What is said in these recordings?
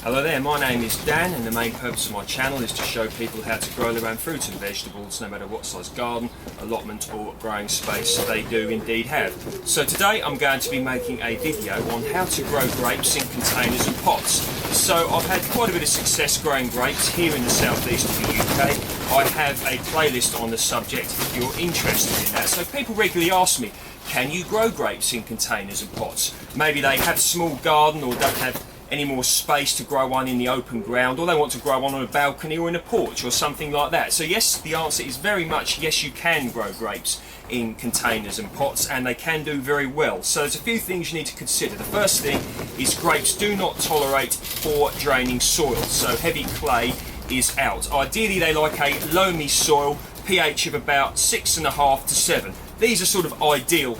Hello there, my name is Dan and the main purpose of my channel is to show people how to grow their own fruits and vegetables no matter what size garden, allotment or growing space they do indeed have. So today I'm going to be making a video on how to grow grapes in containers and pots. So I've had quite a bit of success growing grapes here in the southeast of the UK. I have a playlist on the subject if you're interested in that. So people regularly ask me, can you grow grapes in containers and pots? Maybe they have a small garden or don't have any more space to grow one in the open ground, or they want to grow one on a balcony or in a porch or something like that. So yes, the answer is very much yes, you can grow grapes in containers and pots and they can do very well. So there's a few things you need to consider. The first thing is grapes do not tolerate poor draining soil, so heavy clay is out. Ideally they like a loamy soil, pH of about 6.5 to 7. These are sort of ideal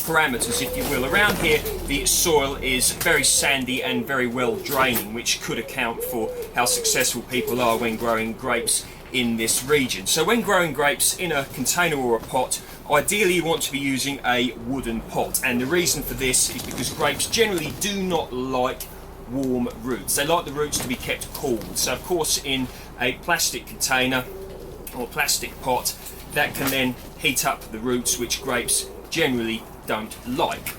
parameters, if you will. Around here the soil is very sandy and very well draining, which could account for how successful people are when growing grapes in this region. So when growing grapes in a container or a pot, ideally you want to be using a wooden pot, and the reason for this is because grapes generally do not like warm roots. They like the roots to be kept cool. So of course in a plastic container or plastic pot, that can then heat up the roots, which grapes generally don't like.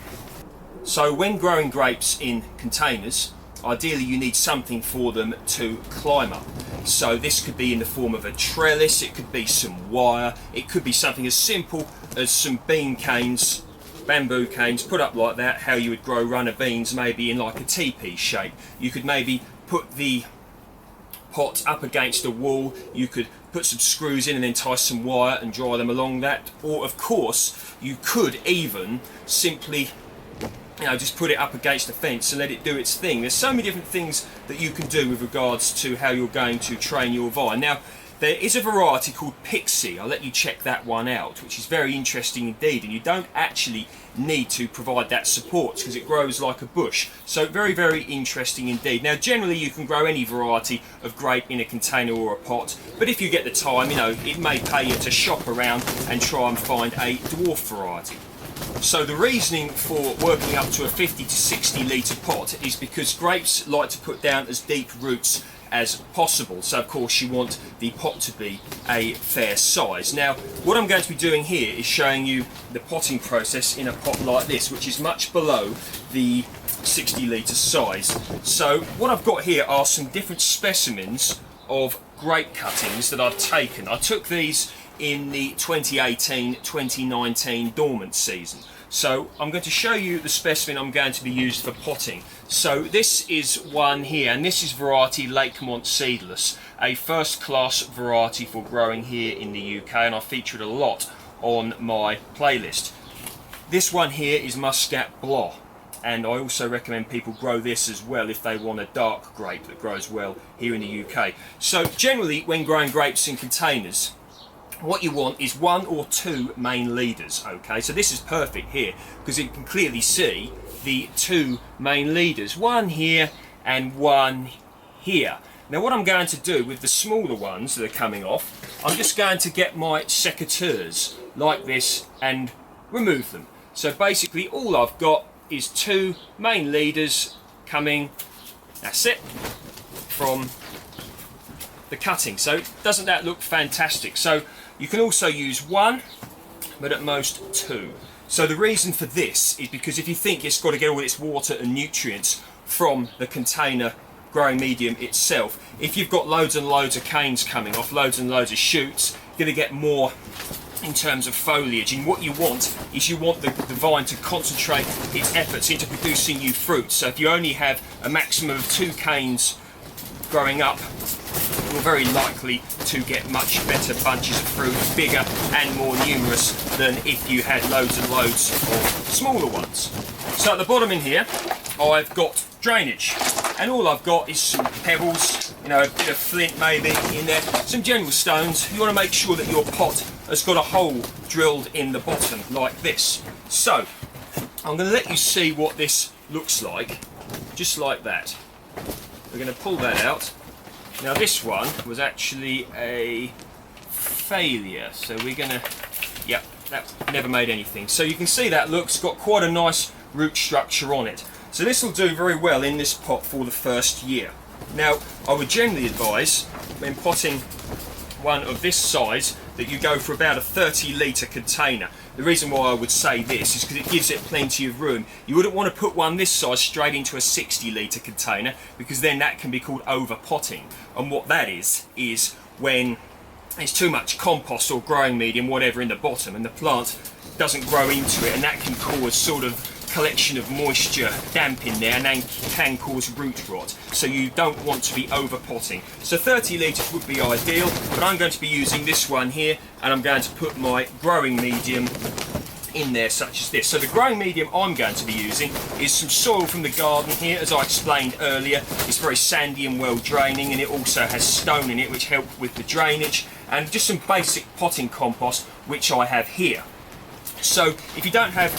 So when growing grapes in containers, ideally you need something for them to climb up. So this could be in the form of a trellis, it could be some wire, it could be something as simple as some bean canes, bamboo canes put up like that, how you would grow runner beans maybe in like a teepee shape. You could maybe put the pot up against a wall, you could put some screws in and then tie some wire and dry them along that, or of course you could even simply just put it up against the fence and let it do its thing. There's so many different things that you can do with regards to how you're going to train your vine. Now there is a variety called Pixie, I'll let you check that one out, which is very interesting indeed, and you don't actually need to provide that support because it grows like a bush. So very, very interesting indeed. Now generally you can grow any variety of grape in a container or a pot, but if you get the time, it may pay you to shop around and try and find a dwarf variety. So the reasoning for working up to a 50 to 60 litre pot is because grapes like to put down as deep roots as possible. So of course you want the pot to be a fair size. Now what I'm going to be doing here is showing you the potting process in a pot like this, which is much below the 60 litre size. So what I've got here are some different specimens of grape cuttings that I've taken. I took these in the 2018-2019 dormant season. So I'm going to show you the specimen I'm going to be used for potting. So this is one here, and this is variety Lakemont Seedless, a first class variety for growing here in the UK, and I feature it a lot on my playlist. This one here is Muscat Blanc, and I also recommend people grow this as well if they want a dark grape that grows well here in the UK. So generally when growing grapes in containers, what you want is one or two main leaders. Okay, so this is perfect here because you can clearly see the two main leaders, one here and one here. Now what I'm going to do with the smaller ones that are coming off, I'm just going to get my secateurs like this and remove them. So basically all I've got is two main leaders coming, that's it, from the cutting. So doesn't that look fantastic? So you can also use one, but at most two. So the reason for this is because if you think it's got to get all its water and nutrients from the container growing medium itself, if you've got loads and loads of canes coming off, loads and loads of shoots, you're going to get more in terms of foliage. And what you want is you want the vine to concentrate its efforts into producing new fruit. So if you only have a maximum of two canes growing up, you're very likely to get much better bunches of fruit, bigger and more numerous than if you had loads and loads of smaller ones. So at the bottom in here I've got drainage, and all I've got is some pebbles, a bit of flint maybe in there, some general stones. You want to make sure that your pot has got a hole drilled in the bottom like this. So I'm going to let you see what this looks like, just like that. We're going to pull that out. Now this one was actually a failure, so we're going to, that never made anything. So you can see that got quite a nice root structure on it. So this will do very well in this pot for the first year. Now, I would generally advise, when potting one of this size, that you go for about a 30-litre container. The reason why I would say this is because it gives it plenty of room. You wouldn't want to put one this size straight into a 60-litre container, because then that can be called over potting. And what that is when there's too much compost or growing medium, whatever, in the bottom, and the plant doesn't grow into it, and that can cause sort of collection of moisture, damp in there, and then can cause root rot. So you don't want to be over potting. So 30 litres would be ideal, but I'm going to be using this one here, and I'm going to put my growing medium in there, such as this. So the growing medium I'm going to be using is some soil from the garden here. As I explained earlier, it's very sandy and well draining, and it also has stone in it which help with the drainage, and just some basic potting compost which I have here. So if you don't have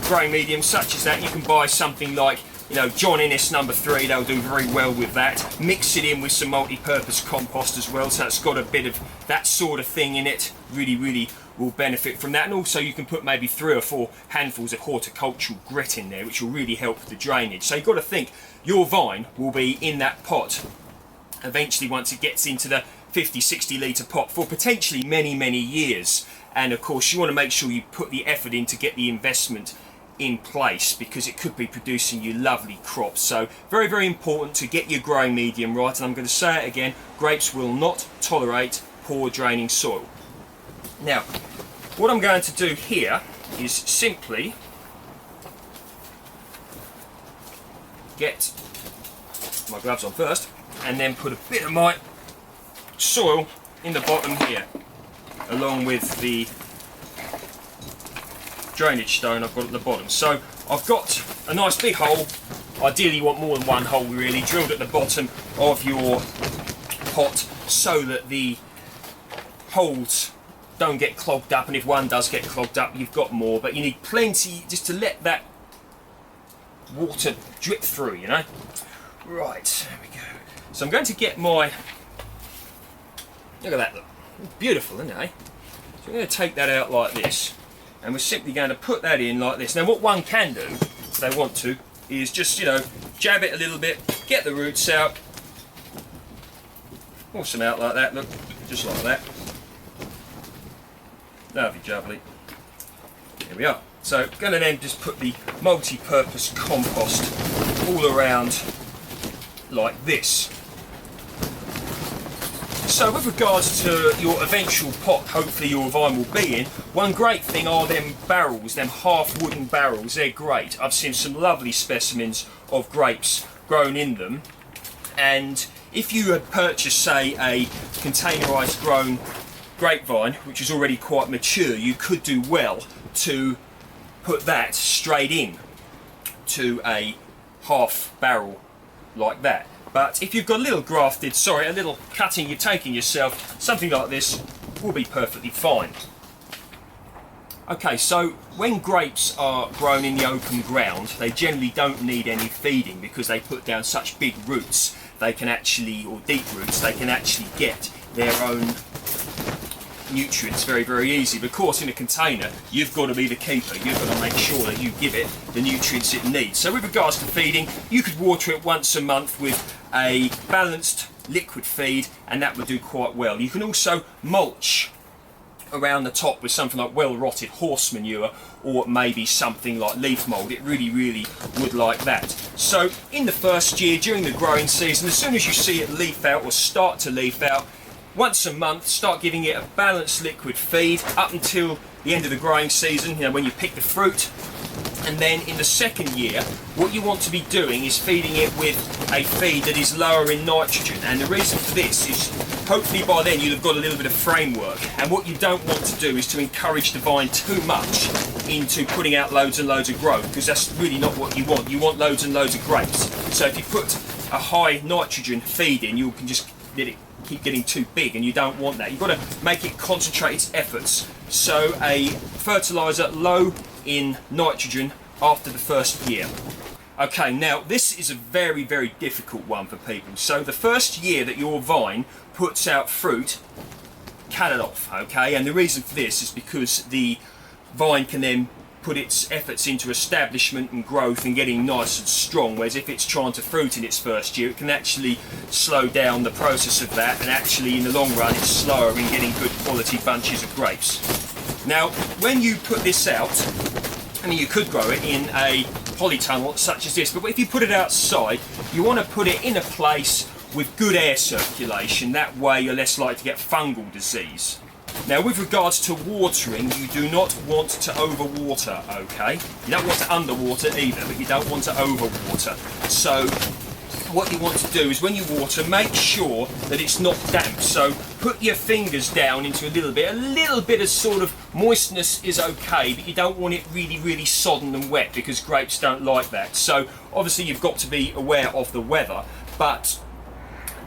growing medium such as that, you can buy something like, you know, John Innes number 3. They'll do very well with that. Mix it in with some multi-purpose compost as well, so it's got a bit of that sort of thing in it. Really will benefit from that. And also you can put maybe 3 or 4 handfuls of horticultural grit in there, which will really help with the drainage. So you've got to think your vine will be in that pot eventually once it gets into the 50-60 litre pot for potentially many years. And of course you want to make sure you put the effort in to get the investment in place, because it could be producing you lovely crops. So very important to get your growing medium right. And I'm going to say it again, grapes will not tolerate poor draining soil. Now what I'm going to do here is simply get my gloves on first, and then put a bit of my soil in the bottom here, along with the drainage stone I've got at the bottom. So I've got a nice big hole. Ideally you want more than one hole really, drilled at the bottom of your pot so that the holes don't get clogged up, and if one does get clogged up you've got more, but you need plenty just to let that water drip through, you know. Right, there we go. So I'm going to get my, look at that, look. Beautiful, isn't it? So I'm going to take that out like this, and we're simply going to put that in like this. Now what one can do, if they want to, is just, you know, jab it a little bit, get the roots out, force them out like that, look, just like that. Lovely jubbly. There we are. So going to then just put the multi-purpose compost all around like this. So with regards to your eventual pot, hopefully your vine will be in, one great thing are them barrels, them half wooden barrels. They're great. I've seen some lovely specimens of grapes grown in them, and if you had purchased, say, a containerised grown grapevine which is already quite mature, you could do well to put that straight in to a half barrel like that. But if you've got a little a little cutting you're taking yourself, something like this will be perfectly fine. Okay, so when grapes are grown in the open ground, they generally don't need any feeding because they put down such big roots. They can actually, or deep roots, they can actually get their own nutrients very easy. But of course in a container you've got to be the keeper. You've got to make sure that you give it the nutrients it needs. So with regards to feeding, you could water it once a month with a balanced liquid feed, and that would do quite well. You can also mulch around the top with something like well rotted horse manure, or maybe something like leaf mould. It really would like that. So in the first year, during the growing season, as soon as you see it leaf out or start to leaf out, once a month start giving it a balanced liquid feed up until the end of the growing season, you know, when you pick the fruit. And then in the second year, what you want to be doing is feeding it with a feed that is lower in nitrogen. And the reason for this is hopefully by then you'll have got a little bit of framework. And what you don't want to do is to encourage the vine too much into putting out loads and loads of growth, because that's really not what you want. You want loads and loads of grapes. So if you put a high nitrogen feed in, you can just let it keep getting too big, and you don't want that. You've got to make it concentrate its efforts. So a fertiliser low in nitrogen after the first year. Okay, now this is a very difficult one for people. So the first year that your vine puts out fruit, cut it off, okay? And the reason for this is because the vine can then put its efforts into establishment and growth and getting nice and strong, whereas if it's trying to fruit in its first year, it can actually slow down the process of that, and actually in the long run it's slower in getting good quality bunches of grapes. Now when you put this out, I mean, you could grow it in a polytunnel such as this, but if you put it outside, you want to put it in a place with good air circulation. That way you're less likely to get fungal disease. Now with regards to watering, you do not want to overwater, okay? You don't want to underwater either, but you don't want to overwater. So what you want to do is when you water, make sure that it's not damp. So put your fingers down into a little bit of sort of moistness is okay, but you don't want it really sodden and wet, because grapes don't like that. So obviously you've got to be aware of the weather, but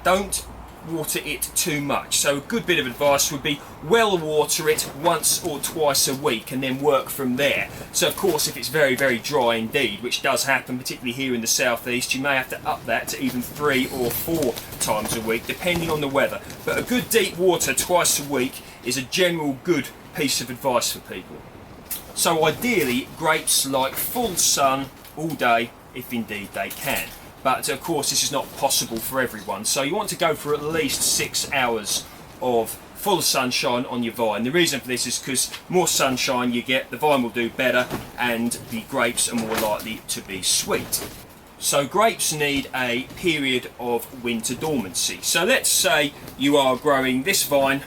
don't water it too much. So a good bit of advice would be well water it once or twice a week and then work from there. So of course if it's very dry indeed, which does happen particularly here in the southeast, you may have to up that to even 3 or 4 times a week depending on the weather. But a good deep water twice a week is a general good piece of advice for people. So ideally grapes like full sun all day if indeed they can. But of course this is not possible for everyone, so you want to go for at least 6 hours of full sunshine on your vine. The reason for this is because more sunshine you get, the vine will do better and the grapes are more likely to be sweet. So grapes need a period of winter dormancy. So let's say you are growing this vine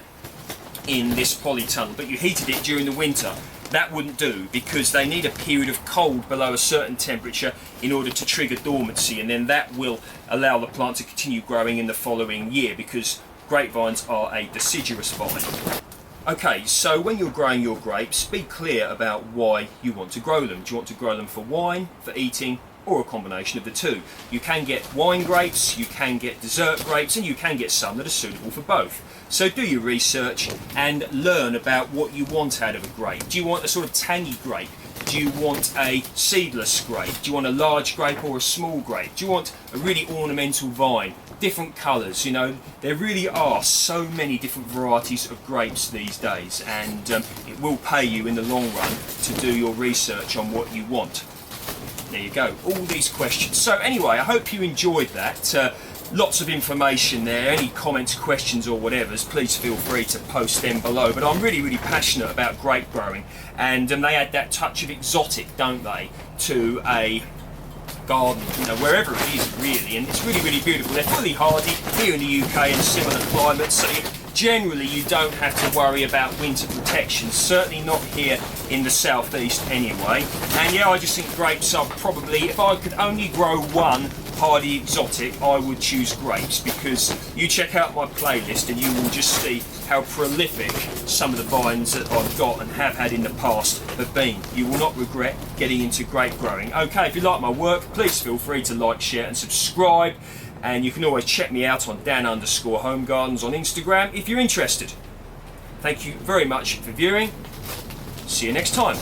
in this polytunnel, but you heated it during the winter. That wouldn't do, because they need a period of cold below a certain temperature in order to trigger dormancy, and then that will allow the plant to continue growing in the following year, because grapevines are a deciduous vine. Okay, so when you're growing your grapes, be clear about why you want to grow them. Do you want to grow them for wine, for eating, or a combination of the two? You can get wine grapes, you can get dessert grapes, and you can get some that are suitable for both. So do your research and learn about what you want out of a grape. Do you want a sort of tangy grape? Do you want a seedless grape? Do you want a large grape or a small grape? Do you want a really ornamental vine? Different colours, you know, there really are so many different varieties of grapes these days, and it will pay you in the long run to do your research on what you want. There you go, all these questions. So anyway, I hope you enjoyed that. Lots of information there. Any comments, questions or whatevers, please feel free to post them below. But I'm really passionate about grape growing, and they add that touch of exotic, don't they, to a garden, you know, wherever it is really, and it's really beautiful. They're fully hardy here in the UK in similar climates, so generally you don't have to worry about winter protection, certainly not here in the southeast anyway. And yeah, I just think grapes are probably, if I could only grow one hardy exotic, I would choose grapes, because you check out my playlist and you will just see how prolific some of the vines that I've got and have had in the past have been. You will not regret getting into grape growing. Okay, if you like my work, please feel free to like, share and subscribe, and you can always check me out on Dan_Home Gardens on Instagram if you're interested. Thank you very much for viewing. See you next time.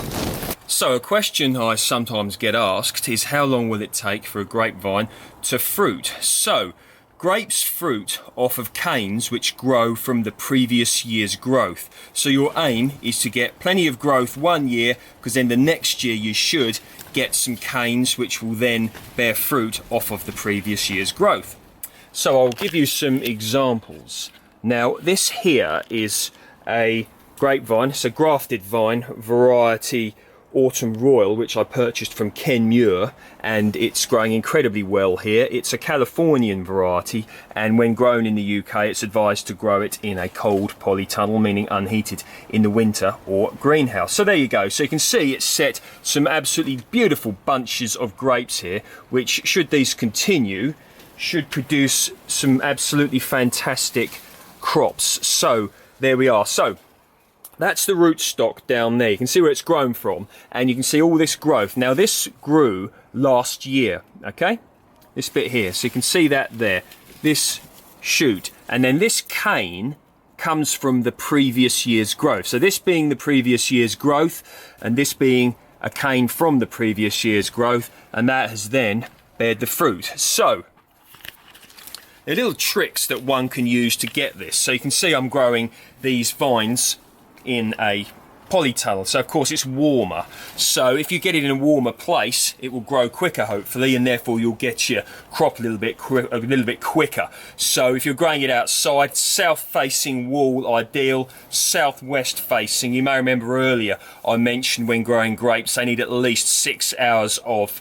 So a question I sometimes get asked is, how long will it take for a grapevine to fruit? So grapes fruit off of canes which grow from the previous year's growth. So your aim is to get plenty of growth one year, because then the next year you should get some canes which will then bear fruit off of the previous year's growth. So I'll give you some examples. Now this here is a grapevine, it's a grafted vine, variety Autumn Royal, which I purchased from Ken Muir, and it's growing incredibly well here. It's a Californian variety, and when grown in the UK it's advised to grow it in a cold polytunnel, meaning unheated in the winter, or greenhouse. So there you go. So you can see it's set some absolutely beautiful bunches of grapes here, which, should these continue, should produce some absolutely fantastic crops. So there we are. So that's the rootstock down there. You can see where it's grown from, and you can see all this growth. Now this grew last year, okay? This bit here, so you can see that there, this shoot. And then this cane comes from the previous year's growth. So this being the previous year's growth, and this being a cane from the previous year's growth, and that has then bared the fruit. So there are little tricks that one can use to get this. So you can see I'm growing these vines in a polytunnel, so of course it's warmer. So if you get it in a warmer place, it will grow quicker hopefully, and therefore you'll get your crop a little bit quicker. So if you're growing it outside, south facing wall ideal, southwest facing. You may remember earlier I mentioned when growing grapes they need at least 6 hours of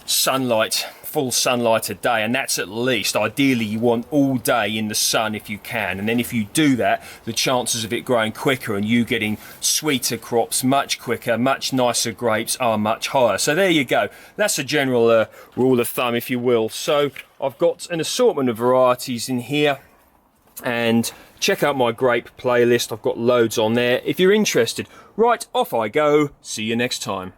sunlight, full sunlight a day, and that's at least. Ideally you want all day in the sun if you can, and then if you do that, the chances of it growing quicker and you getting sweeter crops much quicker, much nicer grapes are much higher. So there you go, that's a general rule of thumb, if you will. So I've got an assortment of varieties in here, and check out my grape playlist, I've got loads on there if you're interested. Right, off I go, see you next time.